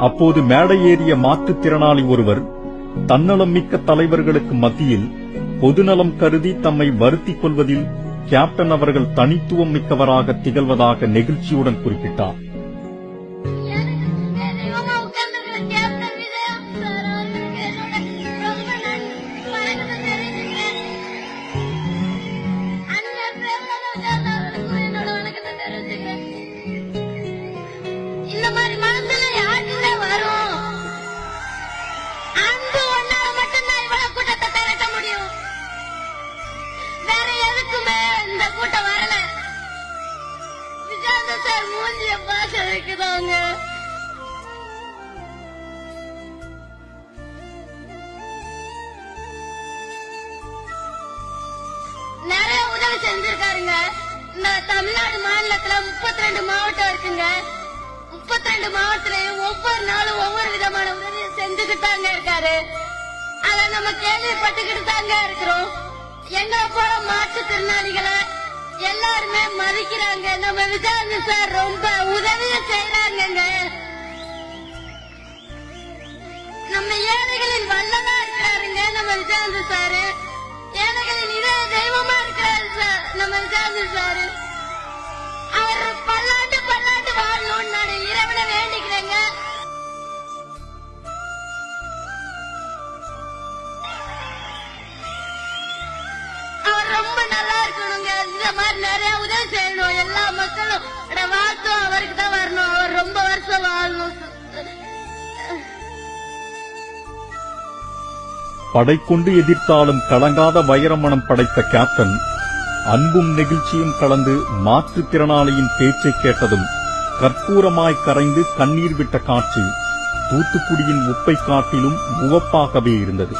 அப்போது மேடை ஏறிய மாற்றுத்திறனாளி ஒருவர் தன்னலம் மிக்க தலைவர்களுக்கு மத்தியில் பொதுநலம் கருதி தம்மை வருத்திக் கொள்வதில் கேப்டன் அவர்கள் தனித்துவம் மிக்கவராக திகழ்வதாக நெகிழ்ச்சியுடன் குறிப்பிட்டார். நிறைய உதவி செஞ்சிருக்காருங்க. இந்த தமிழ்நாடு மாநிலத்துல 32 மாவட்டம் இருக்குங்க. 32 மாவட்டத்திலையும் ஒவ்வொரு நாளும் ஒவ்வொரு விதமான உதவியை செஞ்சுக்கிட்டு தாங்க இருக்காரு. அத நம்ம கேள்விப்பட்டுக்கிட்டு தாங்க இருக்கிறோம். எங்களை போல மாற்றுத்திறனாளிகளை எல்லாருமே மதிக்கிறாங்க. நம்ம விஜயானந்த் சார் ரொம்ப உதவியை செய்யறாங்க. நம்ம ஏழைகளின் வல்லமா இருக்கிறாருங்க நம்ம விஜயானந்த் சாரு. ஏழைகளின் இதய தெய்வமா இருக்கிறாரு சார் நம்ம விஜயானந்த் சாரு. அவர் பல்லாண்டு பல்லாண்டு வாழணும்னு நான் இறைவனை வேண்டிக்கிறேங்க. அவர் ரொம்ப நல்லா இருக்கணுங்க. இந்த மாதிரி நிறைய உதவி செய்யணும். எல்லா மக்களும் வாழ்த்தும் அவருக்கு தான் வரணும். அவர் ரொம்ப வருஷம் வாழணும். படைக்கொண்டு எதிர்த்தாலும் கலங்காத வைரமனம் படைத்த கேப்டன் அன்பும் நெகிழ்ச்சியும் கலந்து மாற்றுத்திறனாளியின் பேச்சை கேட்டதும் கற்பூரமாய் கரைந்து கண்ணீர் விட்ட காட்சி தூத்துக்குடியின் உப்பை காட்டிலும் உவப்பாகவே இருந்தது.